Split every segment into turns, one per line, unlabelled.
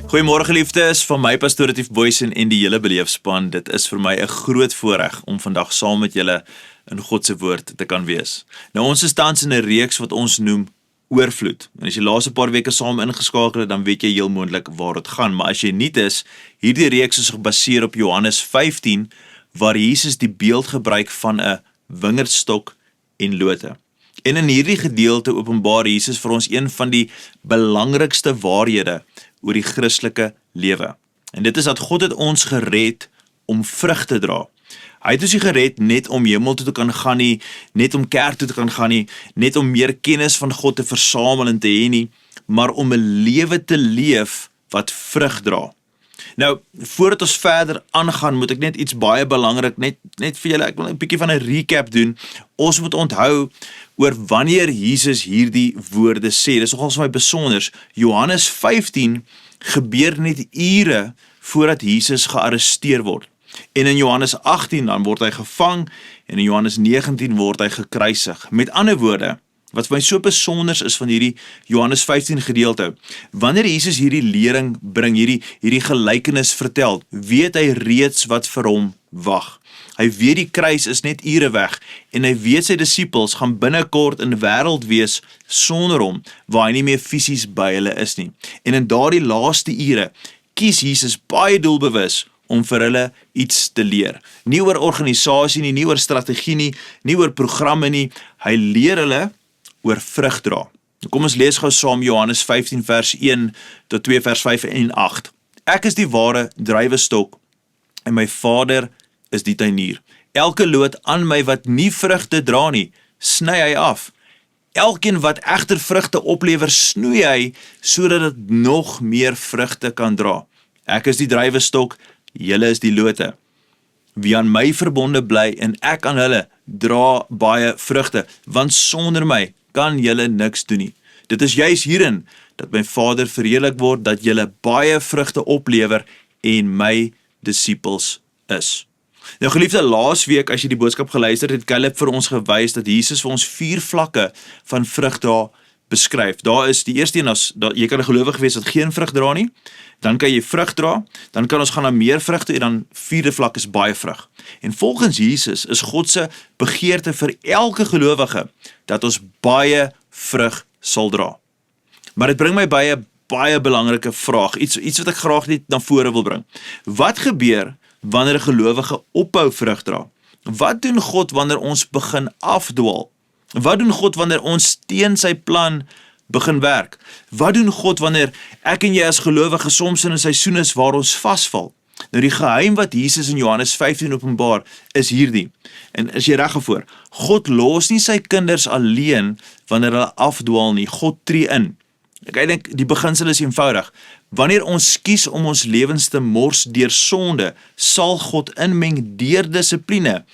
Goeiemôre geliefdes, van my pastoor Retief Boysen en die hele beleefspan. Dit is vir my 'n groot voorreg om vandag saam met julle in God se woord te kan wees. Nou ons is tans in 'n reeks wat ons noem oorvloed. En as jy laaste paar weke saam ingeskakel het, dan weet jy heel moontlik waar dit gaan. Maar as jy nie is, hierdie reeks is gebaseer op Johannes 15, waar Jesus die beeld gebruik van 'n wingerdstok en lote. En in hierdie gedeelte openbaar Jesus vir ons een van die belangrikste waarhede oor die Christelike lewe. En dit is dat God het ons gered om vrug te dra. Hy het ons nie gered net om hemel toe te kan gaan nie, net om kerk toe te kan gaan nie, net om meer kennis van God te versamel en te hê nie, maar om 'n lewe te leef wat vrug dra. Nou, voordat ons verder aangaan, moet ek net iets baie belangrik, net vir julle, ek wil 'n bietjie van 'n recap doen. Ons moet onthou oor wanneer Jesus hierdie woorde sê. Dis nogal vir my besonders. Johannes 15 gebeur net ure voordat Jesus gearresteer word. En in Johannes 18 dan word hy gevang en in Johannes 19 word hy gekruisig. Met ander woorde, wat vir my so besonders is van hierdie Johannes 15 gedeelte, wanneer Jesus hierdie lering bring, hierdie gelykenis vertel, weet hy reeds wat vir hom wag. Hy weet die kruis is net ure weg en hy weet sy disippels gaan binnekort in 'n wêreld wees sonder hom, waar hy nie meer fisies by hulle is nie. En in daardie laaste ure kies Jesus baie doelbewus om vir hulle iets te leer. Nie oor organisasie nie oor strategie nie oor programme nie. Hy leer hulle oor vrug dra. Kom ons lees gou saam Johannes 15 vers 1 tot 2 vers 5 en 8. Ek is die ware druiwestok en my Vader is die tuinier. Elke loot aan my wat nie vrugte dra nie, sny hy af. Elkeen wat egter vrugte oplewer, snoei hy sodat dit nog meer vrugte kan dra. Ek is die druiwestok, julle is die lote. Wie aan my verbonde bly en ek aan hulle, dra baie vrugte, want sonder my kan julle niks doen nie. Dit is juis hierin dat my Vader verheerlik word, dat julle baie vrugte oplewer en my disippels is. Nou geliefde, laasweek as jy die boodskap geluister het, Caleb vir ons gewys dat Jesus vir ons 4 vlakke van vrug dra beskryf. Daar is die eerste een, jy kan 'n gelowige wees wat geen vrug dra nie, dan kan jy vrug dra, dan kan ons gaan na meer vrug toe en dan 4de vlak is baie vrug. En volgens Jesus is God se begeerte vir elke gelowige dat ons baie vrug sal dra. Maar dit bring my by 'n baie belangrike vraag, iets wat ek graag net na vore wil bring. Wat gebeur wanneer 'n gelowige ophou vrug dra? Wat doen God wanneer ons begin afdwaal? Wat doen God wanneer ons teen sy plan begin werk? Wat doen God wanneer ek en jy as gelowige soms in 'n seisoen is waar ons vasval? Nou die geheim wat Jesus in Johannes 15 openbaar is hierdie. En is jy reg daarvoor? God los nie sy kinders alleen wanneer hulle afdwaal nie. God tree in. Ek dink die beginsel is eenvoudig. Wanneer ons kies om ons lewens te mors deur sonde, sal God inmeng deur dissipline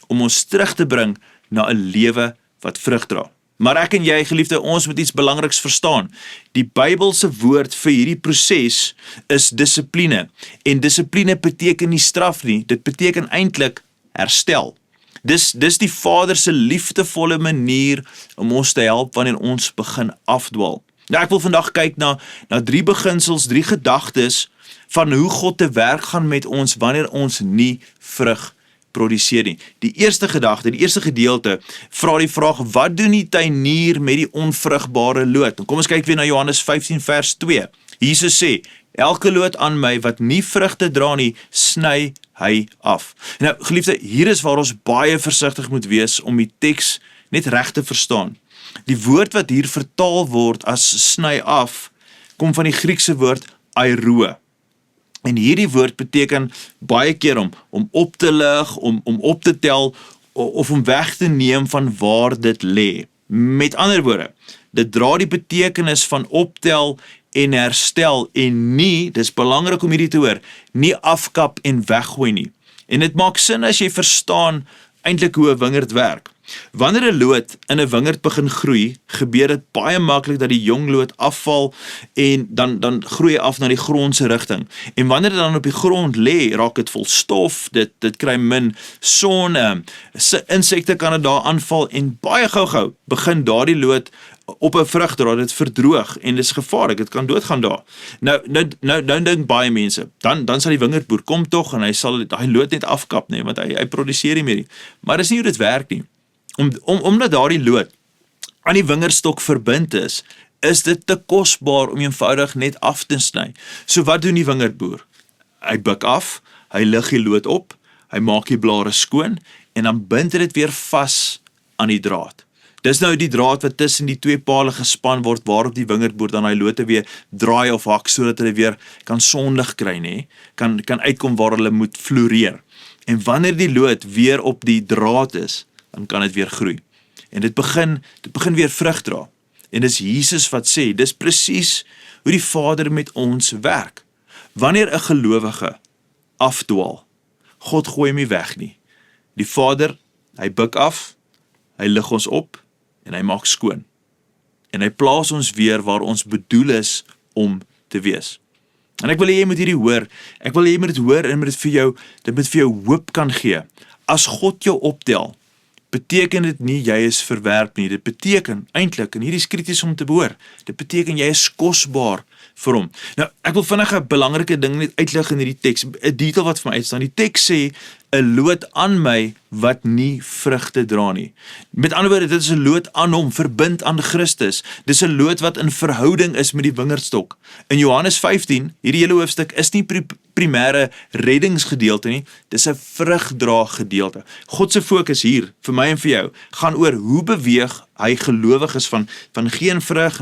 om ons terug te bring na 'n lewe wat vrug dra. Maar ek en jy, geliefde, ons moet iets belangriks verstaan. Die Bybelse woord vir hierdie proses is dissipline. En dissipline beteken nie straf nie, dit beteken eintlik herstel. Dis die Vader se liefdevolle manier om ons te help wanneer ons begin afdwaal. Nou ek wil vandag kyk na 3 beginsels, 3 gedagtes van hoe God te werk gaan met ons wanneer ons nie vrug produseer nie. Die eerste gedagte, die eerste gedeelte, vra die vraag, wat doen die tuinier met die onvrugbare loot? Kom ons kyk weer na Johannes 15 vers 2. Jesus sê, elke loot aan my wat nie vrugte dra nie, sny hy af. Nou, geliefde, hier is waar ons baie versigtig moet wees om die teks net reg te verstaan. Die woord wat hier vertaal word as sny af, kom van die Griekse woord airo. En hierdie woord beteken baie keer om op te lig, om op te tel, of om weg te neem van waar dit lê. Met ander woorde, dit dra die betekenis van optel en herstel en nie, dis belangrik om hierdie te hoor, nie afkap en weggooi nie. En dit maak sin as jy verstaan eintlik hoe 'n wingerd werk. Wanneer 'n loot in 'n wingerd begin groei, gebeur dit baie maklik dat die jong loot afval en dan groei hy af na die grond se rigting. En wanneer dit dan op die grond lê, raak dit vol stof, dit kry min son, insekte kan dit daar aanval en baie gou begin daardie loot op 'n vrugdraad, dit verdroog en dis gevaarlik, dit kan doodgaan daar. Nou dink baie mense, dan sal die wingerdboer kom tog en hy sal daai loot net afkap, nee, want hy produseer nie meer nie. Maar dis nie hoe dit werk nie. Omdat daardie loot aan die wingerdstok verbind is dit te kosbaar om eenvoudig net af te sny. So wat doen die wingerdboer? Hy buk af, hy lig die loot op, hy maak die blare skoon en dan bind hy dit weer vas aan die draad. Dis nou die draad wat tussen die twee pale gespan word waarop die wingerdboer dan hy lote weer draai of hak sodat hulle weer kan sonlig kry, nê? Kan uitkom waar hulle moet floreer. En wanneer die loot weer op die draad is, dan kan dit weer groei. En dit begin weer vrug dra. En dis Jesus wat sê, dis presies hoe die Vader met ons werk. Wanneer 'n gelowige afdwaal, God gooi hom nie weg nie. Die Vader, hy buk af, hy lig ons op en hy maak skoon. En hy plaas ons weer waar ons bedoel is om te wees. En ek wil hê jy moet hierdie hoor. Ek wil hê jy moet dit hoor en dit moet vir jou hoop kan gee. As God jou optel, beteken dit nie jy is verwerp nie. Dit beteken eintlik, en hierdie is krities om te behoor, dit beteken jy is kosbaar vir hom. Nou, ek wil vinnig 'n belangrike ding net uitlig in hierdie teks, 'n detail wat vir my uitstaan. Die teks sê 'n loot aan my wat nie vrugte dra nie. Met ander woorde, dit is 'n loot aan hom, verbind aan Christus. Dis 'n loot wat in verhouding is met die wingerdstok. In Johannes 15, hierdie hele hoofstuk is nie primêre reddingsgedeelte nie, dis 'n vrugdra gedeelte. God se fokus hier vir my en vir jou gaan oor hoe beweeg hy gelowiges van geen vrug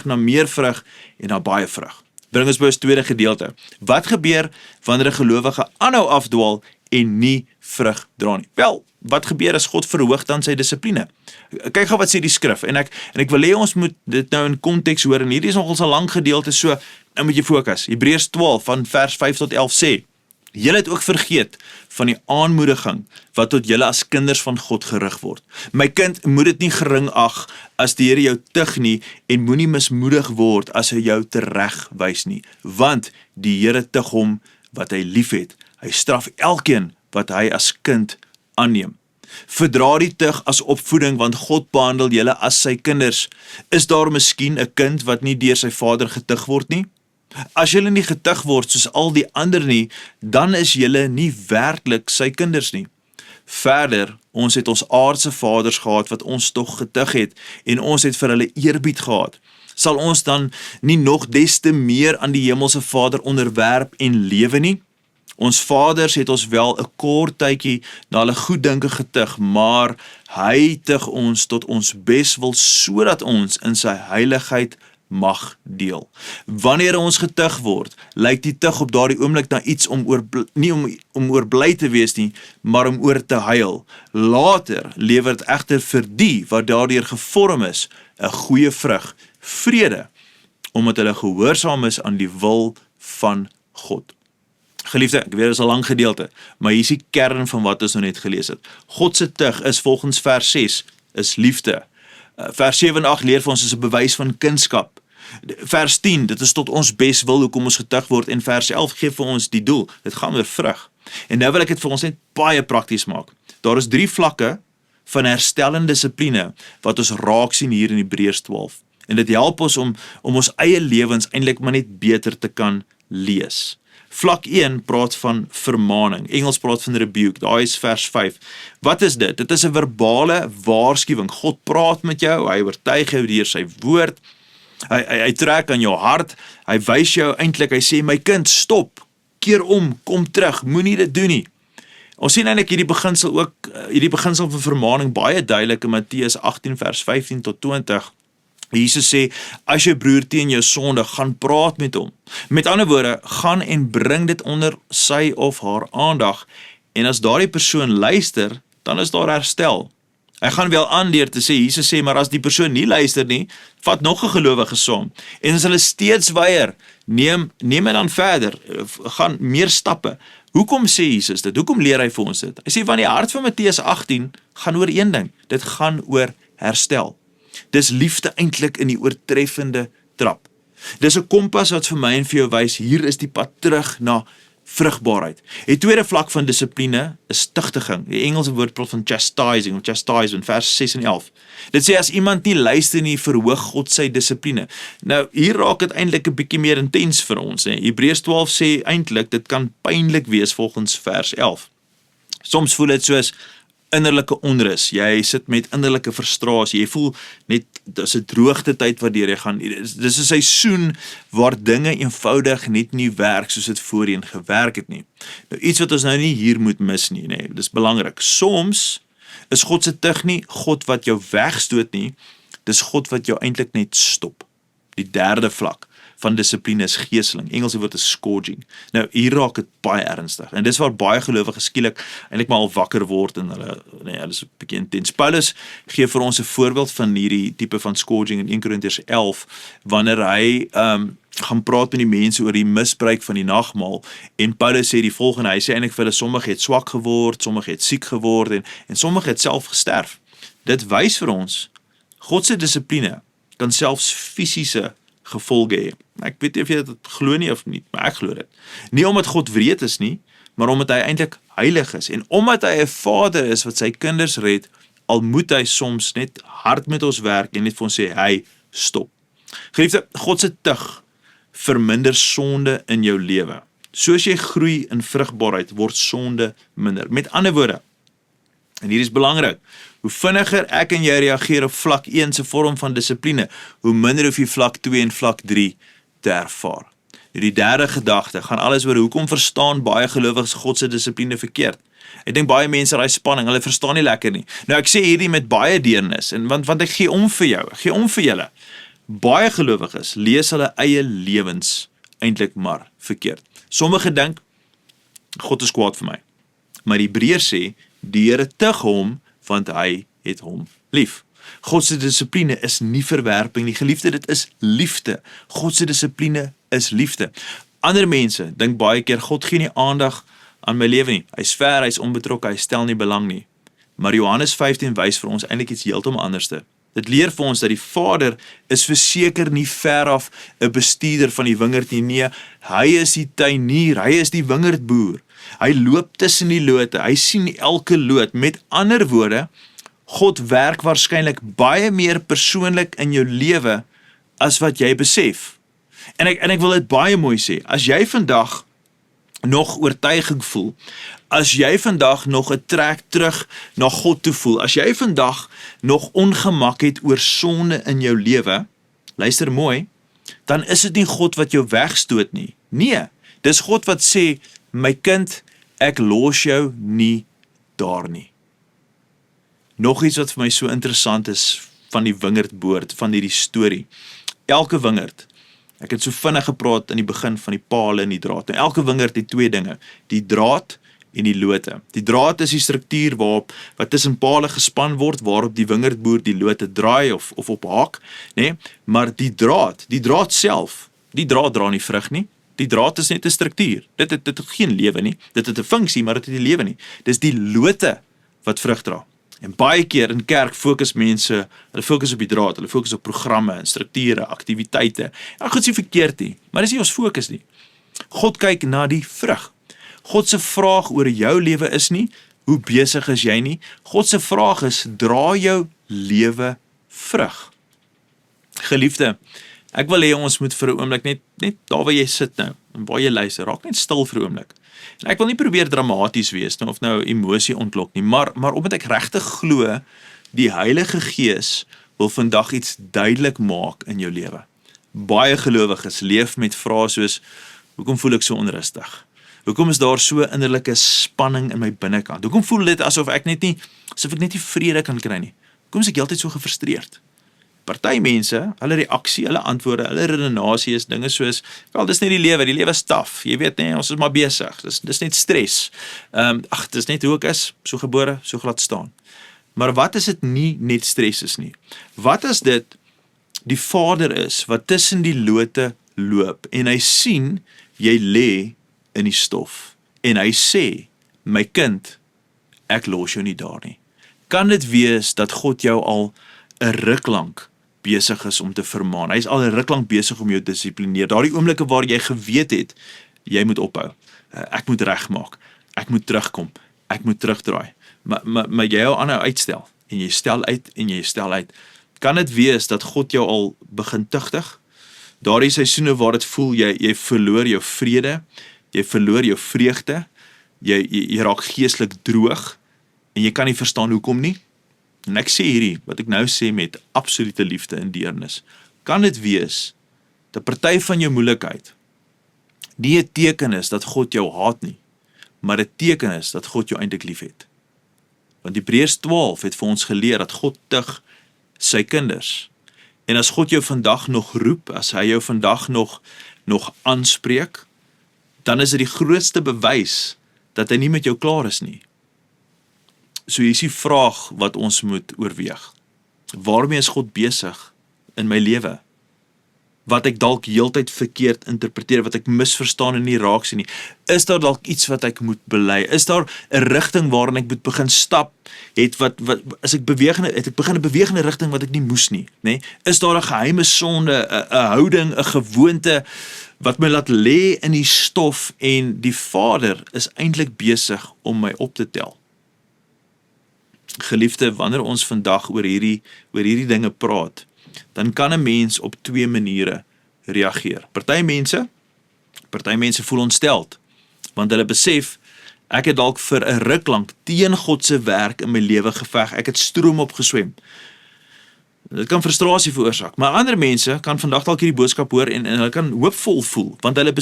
na meer vrug en na baie vrug. Bring ons by ons tweede gedeelte. Wat gebeur wanneer 'n gelowige aanhou afdwaal en nie vrug dra nie? Wel, wat gebeur as God verhoog dan sy dissipline? Kyk gou wat sê die skrif, en ek wil hê ons moet dit nou in konteks hoor, en hierdie is nogal 'n lang gedeelte, so nou moet jy fokus. Hebreërs 12 van vers 5 tot 11 sê, julle het ook vergeet van die aanmoediging wat tot julle as kinders van God gerig word. My kind, moet dit nie gering ag as die Here jou tug nie, en moenie mismoedig word as hy jou teregwys nie, want die Here tug hom wat hy liefhet. Hy straf elkeen wat hy as kind aanneem. Verdra die tug as opvoeding, want God behandel julle as sy kinders. Is daar miskien 'n kind wat nie deur sy vader getug word nie? As julle nie getug word soos al die ander nie, dan is julle nie werklik sy kinders nie. Verder, ons het ons aardse vaders gehad wat ons tog getug het, en ons het vir hulle eerbied gehad. Sal ons dan nie nog des te meer aan die hemelse Vader onderwerp en lewe nie? Ons vaders het ons wel 'n kort tydjie na hulle goeddinke getug, maar hy tug ons tot ons beswil sodat ons in sy heiligheid mag deel. Wanneer ons getug word, lyk die tug op daardie oomblik na iets nie om oor bly te wees nie, maar om oor te huil. Later lewer dit egter vir die wat daardeur gevorm is, 'n goeie vrug, vrede, omdat hulle gehoorsaam is aan die wil van God. Geliefde, ek weet dit is 'n lang gedeelte, maar hier is die kern van wat ons nou net gelees het. God se tug is volgens vers 6, is liefde. Vers 7 en 8 leer vir ons is 'n bewys van kindskap. Vers 10, dit is tot ons beswil hoekom ons getug word, en vers 11 gee vir ons die doel. Dit gaan oor vrug. En nou wil ek dit vir ons net baie prakties maak. Daar is 3 vlakke van herstellende dissipline wat ons raak sien hier in Hebreërs 12. En dit help ons om ons eie lewens eintlik maar net beter te kan lees. Vlak 1 praat van vermaning. Engels praat van rebuke. Daar is vers 5. Wat is dit? Dit is 'n verbale waarskuwing. God praat met jou, hy oortuig jou deur sy woord. Hy trek aan jou hart. Hy wys jou eintlik, hy sê my kind, stop. Keer om, kom terug, moenie dit doen nie. Ons sien eintlik hierdie beginsel van vermaning baie duidelik in Matteus 18 vers 15 tot 20. Jesus sê, as jou broer teen jou sondig, gaan praat met hom. Met ander woorde, gaan en bring dit onder sy of haar aandag, en as daardie persoon luister, dan is daar herstel. Hy gaan wel aan deur te sê, Jesus sê, maar as die persoon nie luister nie, vat nog 'n gelowige saam. En as hulle steeds weier, neem dit dan verder, gaan meer stappe. Hoekom sê Jesus dit? Hoekom leer hy vir ons dit? Hy sê, want die hart van Matteus 18 gaan oor een ding, dit gaan oor herstel. Dis liefde eintlik in die oortreffende trap. Dis 'n kompas wat vir my en vir jou wys, hier is die pad terug na vrugbaarheid. Die tweede vlak van dissipline is tugtiging. Die Engelse woord praat van chastising of chastisement, vers 6 en 11. Dit sê as iemand nie luister nie, verhoog God sy dissipline. Nou, hier raak dit eintlik 'n bietjie meer intens vir ons. Hebreërs 12 sê eintlik, dit kan pynlik wees volgens vers 11. Soms voel dit soos innerlike onrus, jy sit met innerlike frustrasie, jy voel net, dis 'n droogte tyd waardeur jy gaan, dis 'n seisoen waar dinge eenvoudig net nie werk soos dit voorheen gewerk het nie. Nou iets wat ons nou nie hier moet mis nie, dis belangrik. Soms is God se tug nie God wat jou wegstoot nie, dis God wat jou eintlik net stop. Die derde vlak van dissipline is geeseling. Engelse woord is scourging. Nou, hier raak dit baie ernstig. En dis waar baie gelowiges skielik eintlik maar al wakker word en hulle is 'n bietjie intens. Paulus gee vir ons 'n voorbeeld van hierdie tipe van scourging in 1 Korintiërs 11, wanneer hy gaan praat met die mense oor die misbruik van die nagmaal, en Paulus sê die volgende, hy sê eintlik vir hulle, sommige het swak geword, sommige het siek geword, en sommige het self gesterf. Dit wys vir ons, God se dissipline kan selfs fisiese gevolge hê. Ek weet nie of jy dit glo nie of nie, maar ek glo dit. Nie omdat God wreed is nie, maar omdat hy eintlik heilig is, en omdat hy 'n Vader is wat sy kinders red, al moet hy soms net hard met ons werk en net vir ons sê, hy stop. Geliefde, God se tug verminder sonde in jou lewe. Soos jy groei in vrugbaarheid, word sonde minder. Met ander woorde, en hier is belangrik, hoe vinniger ek en jy reageer op vlak 1 se vorm van dissipline, hoe minder hoef jy vlak 2 en vlak 3 te ervaar. Die derde gedagte gaan alles oor hoekom verstaan baie gelowiges God se dissipline verkeerd. Ek dink baie mense raai spanning, hulle verstaan nie lekker nie. Nou ek sê hierdie met baie deernis, en want ek gee om vir jou, ek gee om vir julle. Baie gelowiges lees hulle eie lewens eintlik maar verkeerd. Sommige dink, God is kwaad vir my. Maar die Hebreërs sê, die Here tug hom, want hy het hom lief. God se dissipline is nie verwerping nie. Geliefde, dit is liefde. God se dissipline is liefde. Ander mense dink baie keer, God gee nie aandag aan my lewe nie. Hy's ver, hy's onbetrokke, hy stel nie belang nie. Maar Johannes 15 wys vir ons eintlik iets heeltemal anderste. Dit leer vir ons dat die Vader is verseker nie ver af 'n bestuurder van die wingerd nie. Nee, hy is die tuinier, hy is die wingerdboer. Hy loop tussen die lote, hy sien elke loot. Met ander woorde, God werk waarskynlik baie meer persoonlik in jou lewe as wat jy besef. En ek wil dit baie mooi sê, as jy vandag nog oortuiging voel, as jy vandag nog 'n trek terug na God toe voel, as jy vandag nog ongemak het oor sonde in jou lewe, luister mooi, dan is dit nie God wat jou wegstoot nie. Nee, dis God wat sê, my kind, ek los jou nie daar nie. Nog iets wat vir my so interessant is van die wingerdboord, van hierdie storie. Elke wingerd, ek het so vinnig gepraat in die begin van die pale en die draad. Nou, elke wingerd het twee dinge, die draad en die lote. Die draad is die struktuur wat tussen pale gespan word, waarop die wingerdboer die lote draai of op haak, nee? Maar die draad self, die draad dra nie vrug nie. Die draad is net 'n struktuur. Dit het geen lewe nie. Dit het 'n funksie, maar dit het nie lewe nie. Dis die lote wat vrug dra. En baie keer in kerk fokus mense, hulle fokus op die draad, hulle fokus op programme en strukture, aktiwiteite. Goed is nie verkeerd nie, maar dis nie ons fokus nie. God kyk na die vrug. God se vraag oor jou lewe is nie, hoe besig is jy nie? God se vraag is, dra jou lewe vrug. Geliefde, ek wil hê ons moet vir 'n oomblik net daar waar jy sit nou, en waar jy luister, raak net stil vir 'n oomblik. En ek wil nie probeer dramaties wees nou, of nou emosie ontlok nie, maar omdat ek regtig glo, die Heilige Gees wil vandag iets duidelik maak in jou lewe. Baie gelowiges leef met vrae soos, hoekom voel ek so onrustig? Hoekom is daar so innerlike spanning in my binnekant? Hoekom voel dit asof ek net nie vrede kan kry nie? Hoekom is ek heeltyd so gefrustreerd? Party mense, hulle reaksie, hulle antwoorde, hulle redenasie is dinge soos, wel, dis net die lewe is taaf, jy weet nie, ons is maar besig, dis net stres, dis net hoe ek is, so gebore, so glad staan. Maar wat as dit nie net stres is nie? Wat as dit die Vader is, wat tussen die lote loop, en hy sien, jy lê in die stof, en hy sê, my kind, ek los jou nie daar nie. Kan dit wees dat God jou al 'n ruk lank besig is om te vermaan? Hy is al 'n ruk lank besig om jou te dissiplineer. Daardie oomblikke waar jy geweet het, jy moet ophou. Ek moet regmaak, ek moet terugkom, ek moet terugdraai. Maar jy jou aanhou uitstel, en jy stel uit, en jy stel uit. Kan dit wees dat God jou al begin tugtig? Daardie seisoene waar dit voel, jy verloor jou vrede, jy verloor jou vreugde, jy raak geestelik droog, en jy kan nie verstaan hoekom nie. En ek sê hierdie, wat ek nou sê met absolute liefde en deernis, kan dit wees, dat party van jou moeilikheid, nie 'n teken is dat God jou haat nie, maar 'n teken is dat God jou eintlik lief het. Want Hebreërs 12 het vir ons geleer dat God tug sy kinders. En as God jou vandag nog roep, as hy jou vandag nog aanspreek, dan is dit die grootste bewys dat hy nie met jou klaar is nie. So hier is die vraag wat ons moet oorweeg. Waarmee is God besig in my lewe? Wat ek dalk heeltyd verkeerd interpreteer, wat ek misverstaan en nie raak sien nie. Is daar dalk iets wat ek moet bely? Is daar 'n rigting waarin ek moet begin stap? Het ek begin beweeg in 'n rigting wat ek nie moes nie, nê? Is daar 'n geheime sonde, 'n houding, 'n gewoonte wat my laat lê in die stof en die Vader is eintlik besig om my op te tel? Geliefde, wanneer ons vandag oor hierdie dinge praat, dan kan 'n mens op twee maniere reageer. Party mense voel ontsteld, want hulle besef, ek het dalk vir 'n ruk lank teen God se werk in my lewe geveg, ek het stroom opgeswem. Dit kan frustrasie veroorsaak, maar ander mense kan vandag dalk hierdie boodskap hoor en hulle kan hoopvol voel, want hulle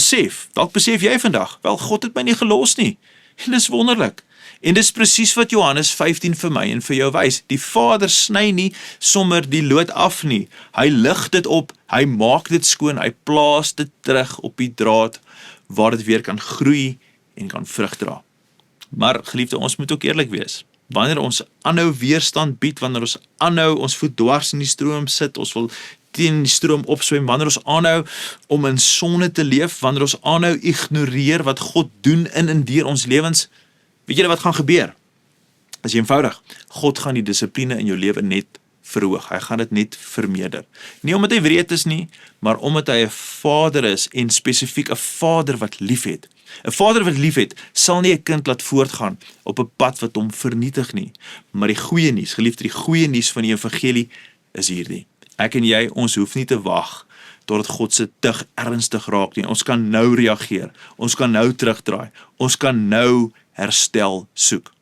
dalk besef jy vandag, wel, God het my nie gelos nie, en dis wonderlik. En dis presies wat Johannes 15 vir my en vir jou wys. Die Vader sny nie sommer die lood af nie. Hy lig dit op, hy maak dit skoon, hy plaas dit terug op die draad waar dit weer kan groei en kan vrug dra. Maar geliefde, ons moet ook eerlik wees. Wanneer ons aanhou weerstand bied, wanneer ons aanhou ons voet dwars in die stroom sit, ons wil teen die stroom opswem, wanneer ons aanhou om in sonde te leef, wanneer ons aanhou ignoreer wat God doen in en deur ons lewens, weet julle wat gaan gebeur? Is eenvoudig. God gaan die dissipline in jou lewe net verhoog. Hy gaan dit net vermeerder. Nie omdat hy wreed is nie, maar omdat hy 'n Vader is en spesifiek 'n Vader wat liefhet. 'n Vader wat liefhet, sal nie 'n kind laat voortgaan op 'n pad wat hom vernietig nie. Maar die goeie nuus, geliefde, die goeie nuus van die evangelie is hierdie. Ek en jy, ons hoef nie te wag totdat God se tug ernstig raak nie. Ons kan nou reageer. Ons kan nou terugdraai. Ons kan nou herstel soek.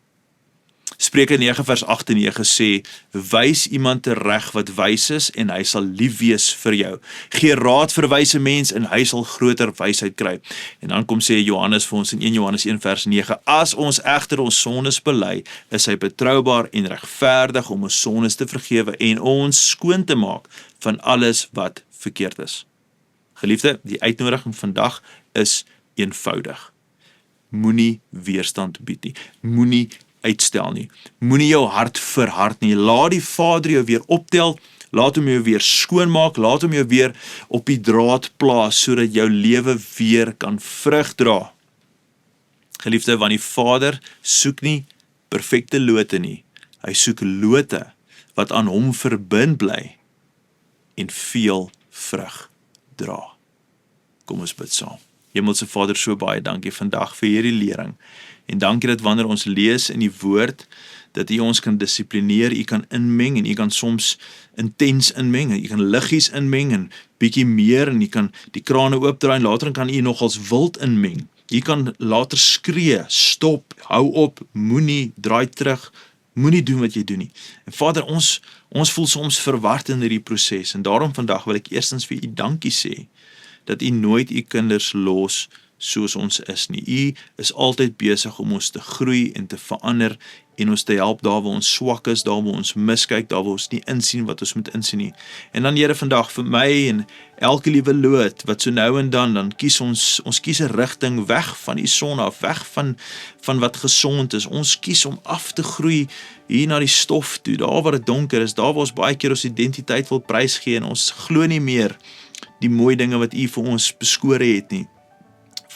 Spreuke 9 vers 8 en 9 sê, wys iemand tereg wat wys is en hy sal lief wees vir jou. Gee raad vir wyse mens en hy sal groter wysheid kry. En dan kom sê Johannes vir ons in 1 Johannes 1 vers 9, as ons egter ons sondes bely, is hy betroubaar en regverdig om ons sondes te vergewe en ons skoon te maak van alles wat verkeerd is. Geliefde, die uitnodiging vandag is eenvoudig. Moenie weerstand bied nie, moenie uitstel nie, moenie jou hart verhard nie, laat die Vader jou weer optel, laat hom jou weer skoonmaak, laat hom jou weer op die draad plaas, sodat jou lewe weer kan vrug dra. Geliefde, want die Vader soek nie perfekte lote nie, hy soek lote wat aan hom verbind bly en veel vrug dra. Kom ons bid saam. Hemelse Vader, so baie dankie vandag vir hierdie lering. En dankie dat wanneer ons lees in die woord, dat U ons kan dissiplineer, U kan inmeng en U kan soms intens inmeng, en U kan liggies inmeng en bietjie meer en U kan die krane oopdraai en later kan U nog als wild inmeng. U kan later skree, stop, hou op, moenie, draai terug, moenie doen wat jy doen nie. En Vader, ons voel soms verward in hierdie proses en daarom vandag wil ek eerstens vir U dankie sê, dat U nooit U kinders los soos ons is nie. U is altyd besig om ons te groei en te verander en ons te help daar waar ons swak is, daar waar ons miskyk, daar waar ons nie insien wat ons moet insien nie. En dan Here vandag vir my en elke liewe loot wat so nou en dan kies ons kies 'n rigting weg van die son af, weg van wat gesond is. Ons kies om af te groei hier na die stof toe, daar waar dit donker is, daar waar ons baie keer ons identiteit wil prysgee en ons glo nie meer die mooi dinge wat U vir ons beskore het nie.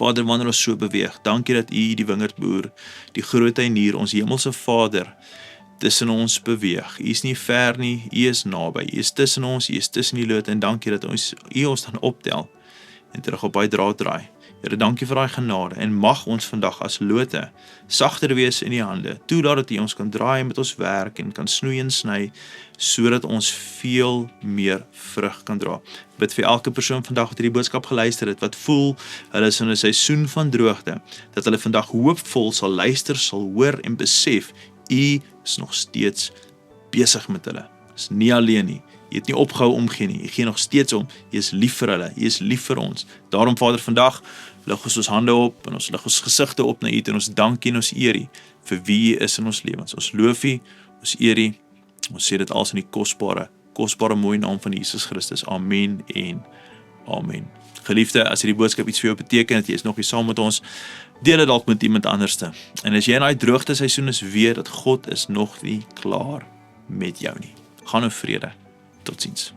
Vader, wanneer ons so beweeg, dankie dat U die wingerdboer, die groot tuinier, ons hemelse Vader, tussen ons beweeg. U is nie ver nie, U is naby, U is tussen ons, U is tussen die lote, en dankie dat U ons dan optel, en terug op hy draad draai. Here, dankie vir daai genade en mag ons vandag as lote sagter wees in die hande. Toelaat dat U ons kan draai met ons werk en kan snoei en sny sodat ons veel meer vrug kan dra. Bid vir elke persoon vandag wat hierdie boodskap geluister het, wat voel hulle is in 'n seisoen van droogte, dat hulle vandag hoopvol sal luister, sal hoor en besef U is nog steeds besig met hulle. Is nie alleen nie. U het nie opgehou omgee nie. U gee nog steeds om. U is lief vir hulle. U is lief vir ons. Daarom Vader, vandag lig ons hande op en ons lig ons gesigte op na U en ons dank en ons eer U vir wie U is in ons lewens. Ons loof U, ons eer U. Ons sê dit als in die kosbare mooi naam van Jesus Christus. Amen en amen. Geliefde, as hierdie boodskap iets vir jou beteken, dat jy is nog nie saam met ons, deel dit dalk met iemand anderste. En as jy in daai droogte seisoen is, weet dat God is nog nie klaar met jou nie. Gaan in vrede. Totsiens.